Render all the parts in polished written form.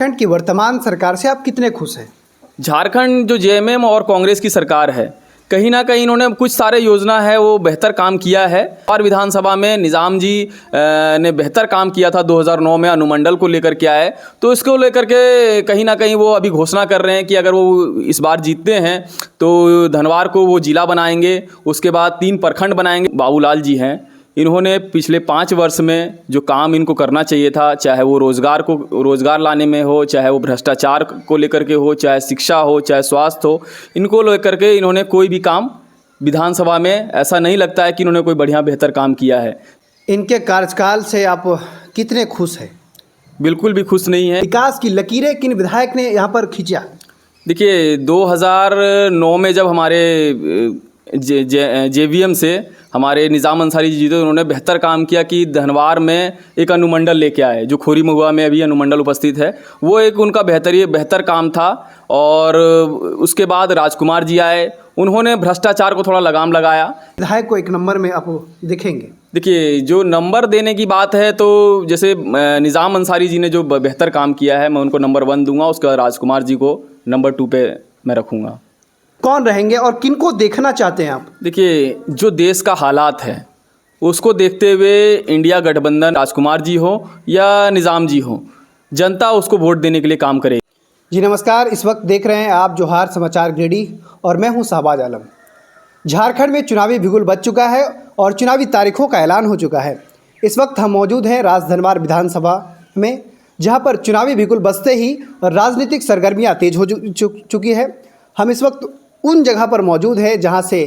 झारखंड की वर्तमान सरकार से आप कितने खुश हैं? झारखंड जो जेएमएम और कांग्रेस की सरकार है, कहीं ना कहीं इन्होंने कुछ सारे योजना है वो बेहतर काम किया है। और विधानसभा में निज़ाम जी ने बेहतर काम किया था 2009 में, अनुमंडल को लेकर के आए, तो इसको लेकर के कहीं ना कहीं वो अभी घोषणा कर रहे हैं कि अगर वो इस बार जीतते हैं तो धनवार को वो जिला बनाएंगे, उसके बाद 3 प्रखंड बनाएंगे। बाबूलाल जी हैं, इन्होंने पिछले 5 वर्ष में जो काम इनको करना चाहिए था, चाहे वो रोज़गार लाने में हो, चाहे वो भ्रष्टाचार को लेकर के हो, चाहे शिक्षा हो, चाहे स्वास्थ्य हो, इनको लेकर के इन्होंने कोई भी काम विधानसभा में ऐसा नहीं लगता है कि इन्होंने कोई बढ़िया बेहतर काम किया है। इनके कार्यकाल से आप कितने खुश हैं? बिल्कुल भी खुश नहीं है। विकास की लकीरें किन विधायक ने यहाँ पर खींचा? देखिए, 2009 में जब हमारे जेवीएम से हमारे निज़ाम अंसारी जी जीते, उन्होंने बेहतर काम किया कि धनवार में एक अनुमंडल लेके आए, जो खोरी महुआ में अभी अनुमंडल उपस्थित है। वो एक उनका बेहतर काम था। और उसके बाद राजकुमार जी आए, उन्होंने भ्रष्टाचार को थोड़ा लगाम लगाया। विधायक को 1 नंबर में आप देखेंगे? देखिए, जो नंबर देने की बात है तो जैसे निज़ाम अंसारी जी ने जो बेहतर काम किया है, मैं उनको नंबर 1 दूंगा। उसके बाद राजकुमार जी को नंबर 2 पे मैं रखूँगा। कौन रहेंगे और किनको देखना चाहते हैं आप? देखिए, जो देश का हालात है उसको देखते हुए इंडिया गठबंधन, राजकुमार जी हो या निज़ाम जी हो, जनता उसको वोट देने के लिए काम करेगी। जी नमस्कार, इस वक्त देख रहे हैं आप जोहार समाचार गिरिडीह और मैं हूं शहबाज आलम। झारखंड में चुनावी बिगुल बज चुका है और चुनावी तारीखों का ऐलान हो चुका है। इस वक्त हम मौजूद हैं राजधनवार विधानसभा में, जहां पर चुनावी बिगुल बजते ही राजनीतिक सरगर्मियां तेज हो चुकी है। हम इस वक्त उन जगह पर मौजूद है जहां से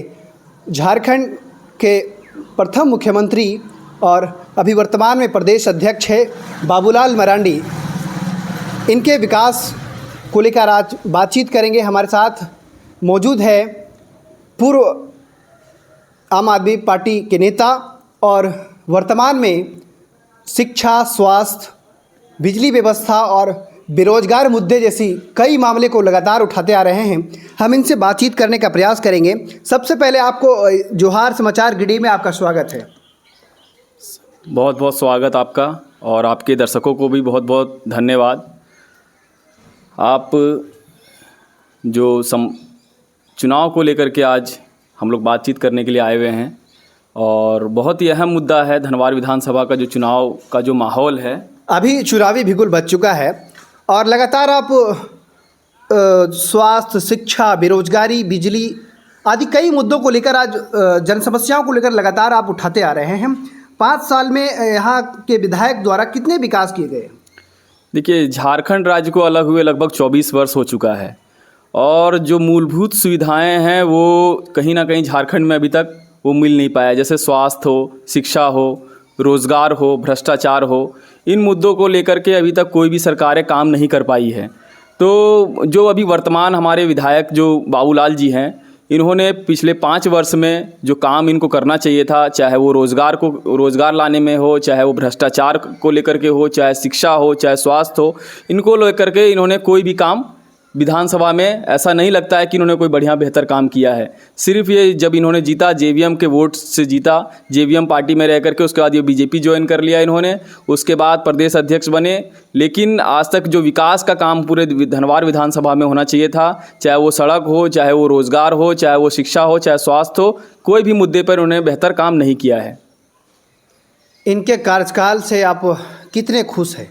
झारखंड के प्रथम मुख्यमंत्री और अभी वर्तमान में प्रदेश अध्यक्ष है बाबूलाल मरांडी, इनके विकास को लेकर आज बातचीत करेंगे। हमारे साथ मौजूद है पूर्व आम आदमी पार्टी के नेता और वर्तमान में शिक्षा, स्वास्थ्य, बिजली व्यवस्था और बेरोजगार मुद्दे जैसी कई मामले को लगातार उठाते आ रहे हैं। हम इनसे बातचीत करने का प्रयास करेंगे। सबसे पहले आपको जोहार समाचार गिरिडीह में आपका स्वागत है। बहुत बहुत स्वागत आपका, और आपके दर्शकों को भी बहुत बहुत धन्यवाद। आप जो चुनाव को लेकर के आज हम लोग बातचीत करने के लिए आए हुए हैं, और बहुत ही अहम मुद्दा है धनवार विधानसभा का जो चुनाव का जो माहौल है। अभी चुनावी बिगुल बज चुका है और लगातार आप स्वास्थ्य, शिक्षा, बेरोजगारी, बिजली आदि कई मुद्दों को लेकर आज जन समस्याओं को लेकर लगातार आप उठाते आ रहे हैं। 5 साल में यहाँ के विधायक द्वारा कितने विकास किए गए? देखिए, झारखंड राज्य को अलग हुए लगभग 24 वर्ष हो चुका है, और जो मूलभूत सुविधाएं हैं वो कहीं ना कहीं झारखंड में अभी तक वो मिल नहीं पाया। जैसे स्वास्थ्य हो, शिक्षा हो, रोज़गार हो, भ्रष्टाचार हो, इन मुद्दों को लेकर के अभी तक कोई भी सरकारें काम नहीं कर पाई है। तो जो अभी वर्तमान हमारे विधायक जो बाबूलाल जी हैं, इन्होंने पिछले 5 वर्ष में जो काम इनको करना चाहिए था, चाहे वो रोज़गार लाने में हो, चाहे वो भ्रष्टाचार को लेकर के हो, चाहे शिक्षा हो, चाहे स्वास्थ्य हो, इनको लेकर के इन्होंने कोई भी काम विधानसभा में ऐसा नहीं लगता है कि इन्होंने कोई बढ़िया बेहतर काम किया है। सिर्फ ये जब इन्होंने जीता, जेवीएम के वोट से जीता, जेवीएम पार्टी में रह करके, उसके बाद ये बीजेपी ज्वाइन कर लिया इन्होंने, उसके बाद प्रदेश अध्यक्ष बने। लेकिन आज तक जो विकास का काम पूरे धनवार विधानसभा में होना चाहिए था, चाहे वो सड़क हो, चाहे वो रोज़गार हो, चाहे वो शिक्षा हो, चाहे स्वास्थ्य हो, कोई भी मुद्दे पर उन्होंने बेहतर काम नहीं किया है। इनके कार्यकाल से आप कितने खुश हैं?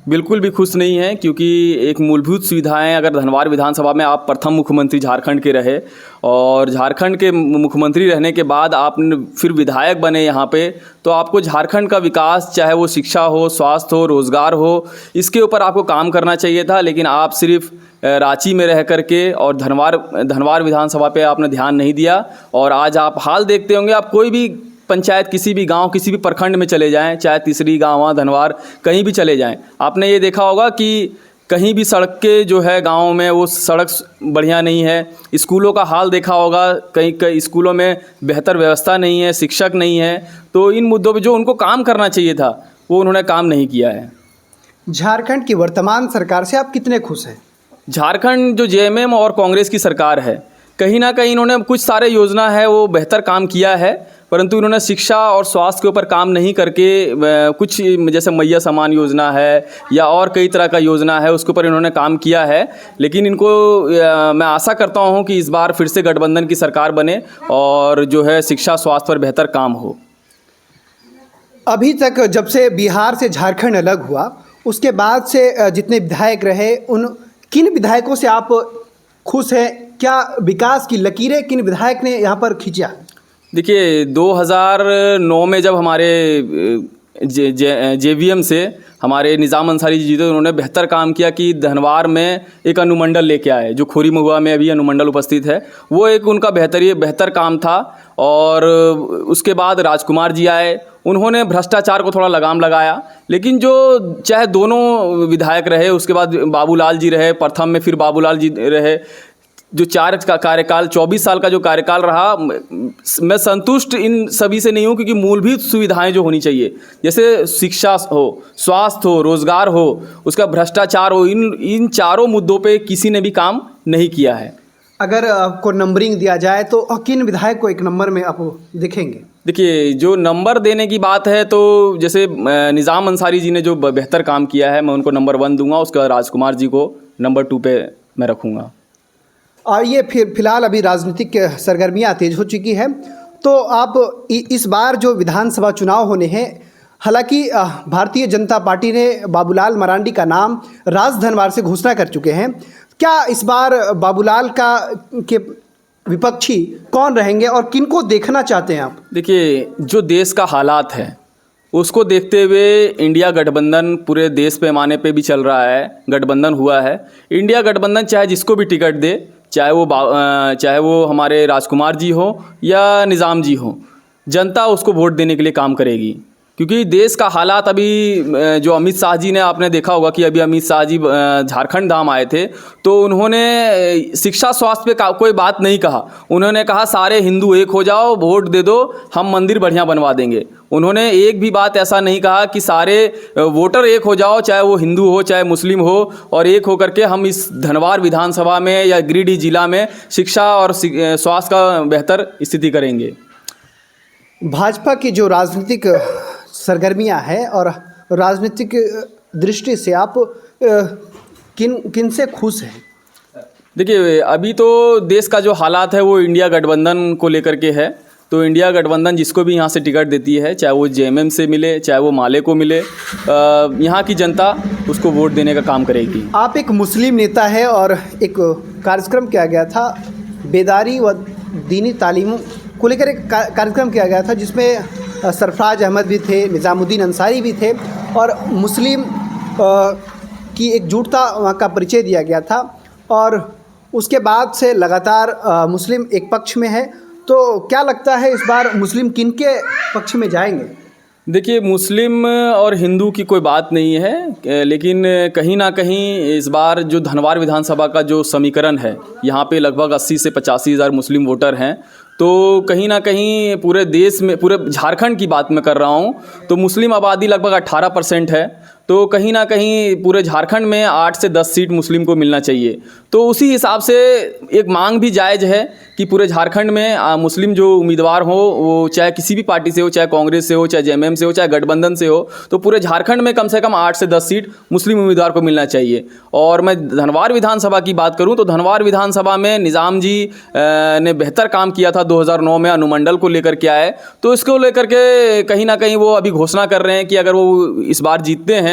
बिल्कुल भी खुश नहीं है, क्योंकि एक मूलभूत सुविधाएं, अगर धनवार विधानसभा में आप प्रथम मुख्यमंत्री झारखंड के रहे और झारखंड के मुख्यमंत्री रहने के बाद आपने फिर विधायक बने यहाँ पे, तो आपको झारखंड का विकास, चाहे वो शिक्षा हो, स्वास्थ्य हो, रोज़गार हो, इसके ऊपर आपको काम करना चाहिए था। लेकिन आप सिर्फ रांची में रह करके और धनवार विधानसभा पे आपने ध्यान नहीं दिया। और आज आप हाल देखते होंगे, आप कोई भी पंचायत, किसी भी गांव, किसी भी प्रखंड में चले जाएं, चाहे तीसरी गाँव, धनवार, कहीं भी चले जाएं, आपने ये देखा होगा कि कहीं भी सड़क के जो है गाँव में वो सड़क बढ़िया नहीं है। स्कूलों का हाल देखा होगा, कई स्कूलों में बेहतर व्यवस्था नहीं है, शिक्षक नहीं है। तो इन मुद्दों पे जो उनको काम करना चाहिए था वो उन्होंने काम नहीं किया है। झारखंड की वर्तमान सरकार से आप कितने खुश हैं? झारखंड जो जेएमएम और कांग्रेस की सरकार है, कहीं ना कहीं इन्होंने कुछ सारे योजना है वो बेहतर काम किया है। परंतु इन्होंने शिक्षा और स्वास्थ्य के ऊपर काम नहीं करके कुछ जैसे मैया समान योजना है या और कई तरह का योजना है उसके ऊपर इन्होंने काम किया है। लेकिन इनको मैं आशा करता हूँ कि इस बार फिर से गठबंधन की सरकार बने और जो है शिक्षा स्वास्थ्य पर बेहतर काम हो। अभी तक जब से बिहार से झारखंड अलग हुआ उसके बाद से जितने विधायक रहे उन किन विधायकों से आप खुश हैं? क्या विकास की लकीरें किन विधायक ने यहाँ पर खींचा? देखिए 2009 में जब हमारे JVM से हमारे निज़ाम अंसारी जी जीते, उन्होंने बेहतर काम किया कि धनवार में एक अनुमंडल लेके आए, जो खोरी महुआ में अभी अनुमंडल उपस्थित है। वो एक उनका बेहतर काम था। और उसके बाद राजकुमार जी आए, उन्होंने भ्रष्टाचार को थोड़ा लगाम लगाया। लेकिन जो चाहे दोनों विधायक रहे, उसके बाद बाबूलाल जी रहे, प्रथम में फिर बाबूलाल जी रहे, जो 4 का कार्यकाल 24 साल का जो कार्यकाल रहा, मैं संतुष्ट इन सभी से नहीं हूँ, क्योंकि मूलभूत सुविधाएं जो होनी चाहिए, जैसे शिक्षा हो, स्वास्थ्य हो, रोजगार हो, उसका भ्रष्टाचार हो, इन चारों मुद्दों पे किसी ने भी काम नहीं किया है। अगर आपको नंबरिंग दिया जाए तो किन विधायक को 1 नंबर में आप देखेंगे? देखिए जो नंबर देने की बात है तो जैसे निज़ाम अंसारी जी ने जो बेहतर काम किया है, मैं उनको नंबर 1 दूंगा। उसके बाद राजकुमार जी को नंबर 2 पे मैं रखूँगा। और ये फिलहाल अभी राजनीतिक सरगर्मियाँ तेज हो चुकी है, तो आप इस बार जो विधानसभा चुनाव होने हैं, हालांकि भारतीय जनता पार्टी ने बाबूलाल मरांडी का नाम राजधनवार से घोषणा कर चुके हैं। क्या इस बार बाबूलाल के विपक्षी कौन रहेंगे और किनको देखना चाहते हैं आप? देखिए जो देश का हालात है उसको देखते हुए इंडिया गठबंधन पूरे देश पैमाने पे भी चल रहा है, गठबंधन हुआ है। इंडिया गठबंधन चाहे जिसको भी टिकट दे, चाहे वो हमारे राजकुमार जी हो या निज़ाम जी हो, जनता उसको वोट देने के लिए काम करेगी। क्योंकि देश का हालात अभी जो अमित शाह जी ने, आपने देखा होगा कि अभी अमित शाह जी झारखंड धाम आए थे, तो उन्होंने शिक्षा स्वास्थ्य पे कोई बात नहीं कहा। उन्होंने कहा सारे हिंदू एक हो जाओ, वोट दे दो, हम मंदिर बढ़िया बनवा देंगे। उन्होंने एक भी बात ऐसा नहीं कहा कि सारे वोटर एक हो जाओ, चाहे वो हिंदू हो चाहे मुस्लिम हो, और एक होकर के हम इस धनवार विधानसभा में या गिरिडीह जिला में शिक्षा और स्वास्थ्य का बेहतर स्थिति करेंगे। भाजपा की जो राजनीतिक सरगर्मियां हैं और राजनीतिक दृष्टि से आप किन से खुश हैं? देखिए अभी तो देश का जो हालात है वो इंडिया गठबंधन को लेकर के है। तो इंडिया गठबंधन जिसको भी यहाँ से टिकट देती है, चाहे वो JMM से मिले चाहे वो माले को मिले, यहाँ की जनता उसको वोट देने का काम करेगी। आप एक मुस्लिम नेता है और एक कार्यक्रम किया गया था, बेदारी व दीनी तालीम को लेकर एक कार्यक्रम किया गया था, जिसमें सरफराज अहमद भी थे, निज़ामुद्दीन अंसारी भी थे और मुस्लिम की एकजुटता का परिचय दिया गया था। और उसके बाद से लगातार मुस्लिम एक पक्ष में है, तो क्या लगता है इस बार मुस्लिम किनके पक्ष में जाएंगे? देखिए मुस्लिम और हिंदू की कोई बात नहीं है, लेकिन कहीं ना कहीं इस बार जो धनवार विधानसभा का जो समीकरण है, यहाँ पे लगभग 80 से 85 हज़ार मुस्लिम वोटर हैं। तो कहीं ना कहीं पूरे देश में, पूरे झारखंड की बात मैं कर रहा हूँ, तो मुस्लिम आबादी लगभग 18% है। तो कहीं ना कहीं पूरे झारखंड में 8 से 10 सीट मुस्लिम को मिलना चाहिए। तो उसी हिसाब से एक मांग भी जायज़ है कि पूरे झारखंड में मुस्लिम जो उम्मीदवार हो, वो चाहे किसी भी पार्टी से हो, चाहे कांग्रेस से हो, चाहे JMM से हो, चाहे गठबंधन से हो, तो पूरे झारखंड में कम से कम 8 से 10 सीट मुस्लिम उम्मीदवार को मिलना चाहिए। और मैं धनवार विधानसभा की बात करूं तो धनवार विधानसभा में निज़ाम जी ने बेहतर काम किया था 2009 में, अनुमंडल को लेकर के आए। तो इसको लेकर के कहीं ना कहीं वो अभी घोषणा कर रहे हैं कि अगर वो इस बार जीतते हैं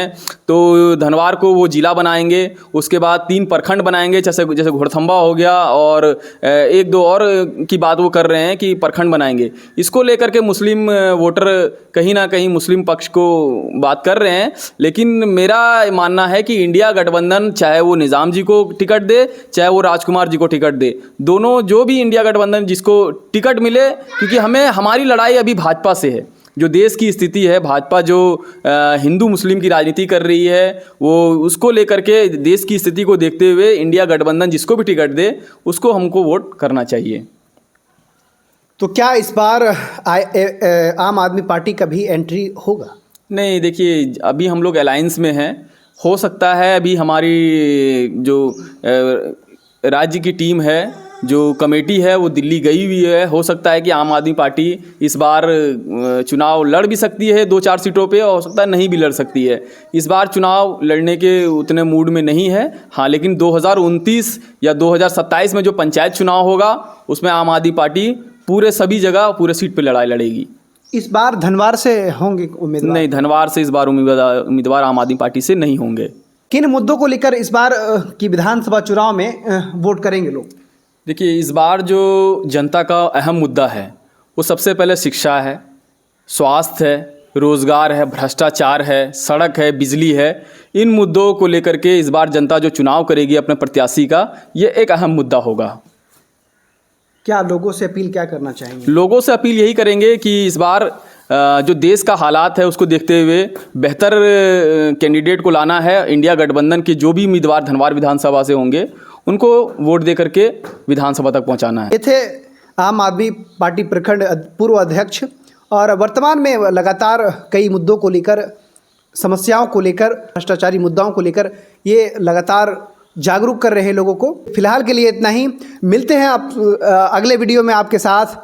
तो धनवार को वो जिला बनाएंगे, उसके बाद 3 प्रखंड बनाएंगे, जैसे घोड़थंबा हो गया, और 1-2 और की बात वो कर रहे हैं कि प्रखंड बनाएंगे। इसको लेकर के मुस्लिम वोटर कहीं ना कहीं मुस्लिम पक्ष को बात कर रहे हैं। लेकिन मेरा मानना है कि इंडिया गठबंधन चाहे वो निज़ाम जी को टिकट दे चाहे वो राजकुमार जी को टिकट दे, दोनों जो भी इंडिया गठबंधन जिसको टिकट मिले, क्योंकि हमारी लड़ाई अभी भाजपा से है। जो देश की स्थिति है, भाजपा जो हिंदू मुस्लिम की राजनीति कर रही है, वो उसको लेकर के देश की स्थिति को देखते हुए इंडिया गठबंधन जिसको भी टिकट दे उसको हमको वोट करना चाहिए। तो क्या इस बार आम आदमी पार्टी का भी एंट्री होगा? नहीं, देखिए अभी हम लोग अलायंस में हैं, हो सकता है अभी हमारी जो राज्य की टीम है जो कमेटी है वो दिल्ली गई हुई है। हो सकता है कि आम आदमी पार्टी इस बार चुनाव लड़ भी सकती है 2-4 सीटों पे, और हो सकता है नहीं भी लड़ सकती है। इस बार चुनाव लड़ने के उतने मूड में नहीं है। हाँ, लेकिन 2029 या 2027 में जो पंचायत चुनाव होगा उसमें आम आदमी पार्टी पूरे सभी जगह पूरे सीट पे लड़ाई लड़ेगी। इस बार धनवार से होंगे उम्मीदवार? नहीं, धनवार से इस बार उम्मीदवार आम आदमी पार्टी से नहीं होंगे। किन मुद्दों को लेकर इस बार की विधानसभा चुनाव में वोट करेंगे लोग? देखिए, इस बार जो जनता का अहम मुद्दा है वो सबसे पहले शिक्षा है, स्वास्थ्य है, रोज़गार है, भ्रष्टाचार है, सड़क है, बिजली है। इन मुद्दों को लेकर के इस बार जनता जो चुनाव करेगी अपने प्रत्याशी का, ये एक अहम मुद्दा होगा। क्या लोगों से अपील क्या करना चाहेंगे? लोगों से अपील यही करेंगे कि इस बार जो देश का हालात है उसको देखते हुए बेहतर कैंडिडेट को लाना है। इंडिया गठबंधन के जो भी उम्मीदवार धनवार विधानसभा से होंगे उनको वोट दे करके विधानसभा तक पहुंचाना है। ये थे आम आदमी पार्टी प्रखंड पूर्व अध्यक्ष, और वर्तमान में लगातार कई मुद्दों को लेकर, समस्याओं को लेकर, भ्रष्टाचारी मुद्दाओं को लेकर ये लगातार जागरूक कर रहे हैं लोगों को। फिलहाल के लिए इतना ही। मिलते हैं आप अगले वीडियो में आपके साथ।